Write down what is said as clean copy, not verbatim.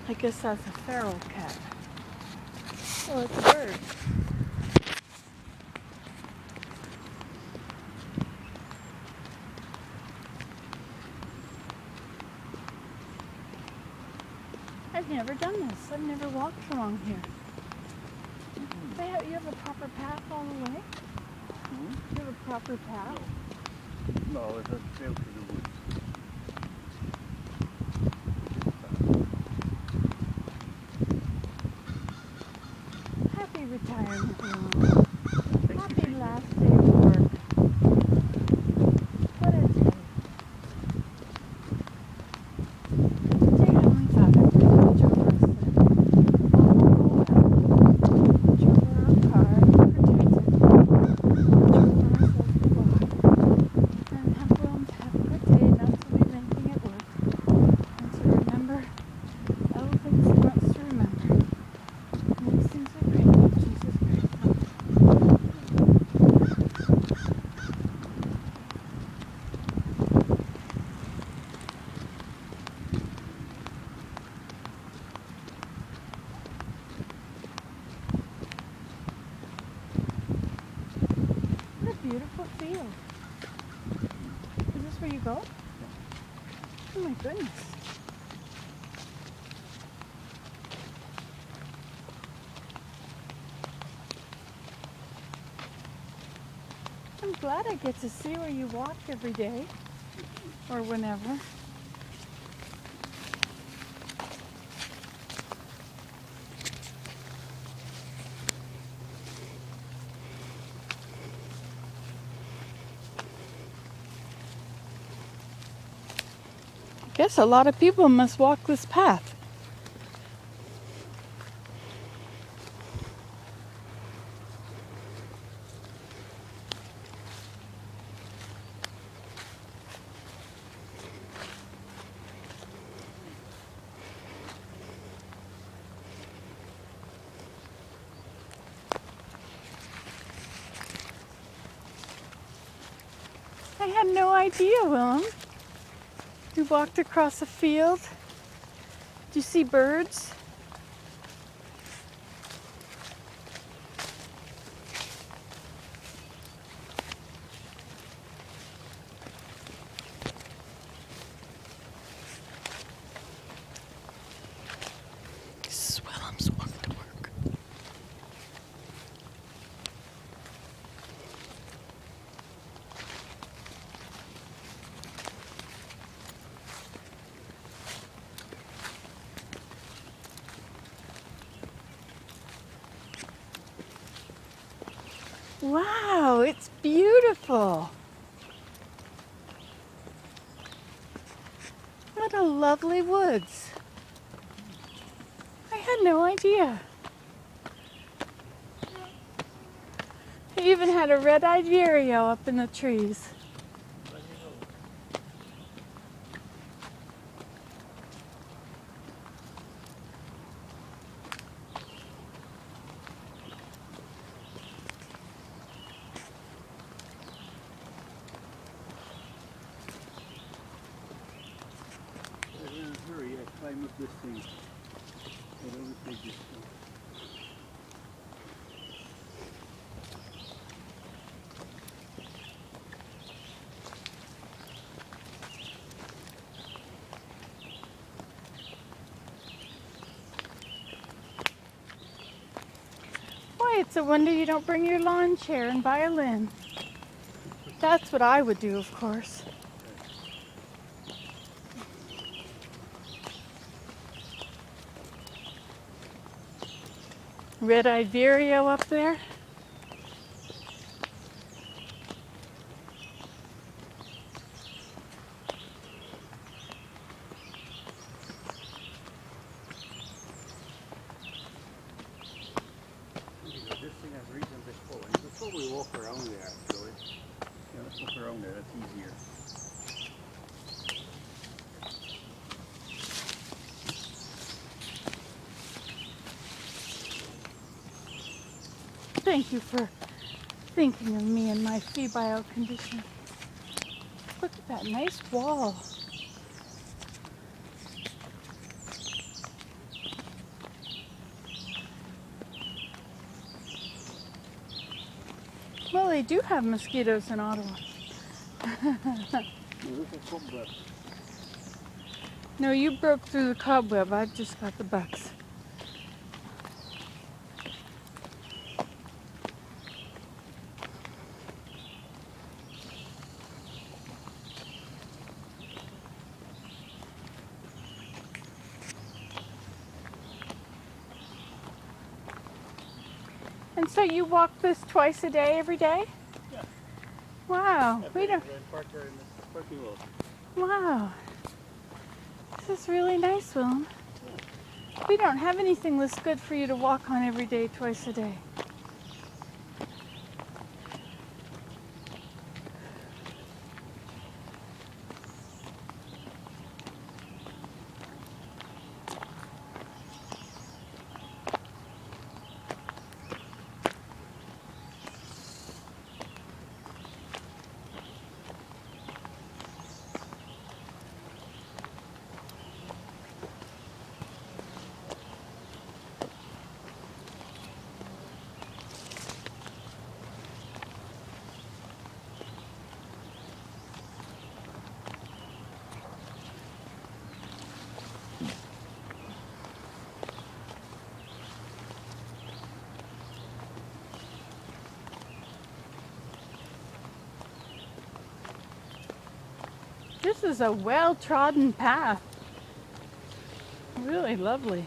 I guess that's a feral cat. Oh, it's a bird. I've never done this. I've never walked along here. You have a proper path all the way? You have a proper path? No, there's a trail through the woods. Happy retirement, Willem. Happy last day of work. What a day. Take only 5 minutes to over us then. Watch over our car and protect it. Watch over ourselves the block. And have Willem to have a good day, not to leave anything at work. And to remember all the things he wants to remember. And these things are great. Jesus Christ. What a beautiful field. Is this where you go? Oh my goodness. I'm glad I get to see where you walk every day. Or whenever. I guess a lot of people must walk this path. I had no idea, Willem. You walked across a field. Did you see birds? This is Willem's walk to work. Wow, it's beautiful. What a lovely woods. I had no idea. They even had a red-eyed vireo up in the trees. In a hurry, I climb up this thing. I don't take this stuff. Boy, it's a wonder you don't bring your lawn chair and violin. That's what I would do, of course. Red-eyed vireo up there. This thing has reasonably full. You could probably walk around there actually. Yeah, let's walk around there, that's easier. Thank you for thinking of me and my febrile condition. Look at that nice wall. they do have mosquitoes in Ottawa. No, you broke through the cobweb. I've just got the bugs. And so you walk this twice a day, every day? Yeah. Wow. We don't. Park there in the parking lot. Wow. This is really nice, Willem. We don't have anything that's good for you to walk on every day, twice a day. This is a well-trodden path. Really lovely.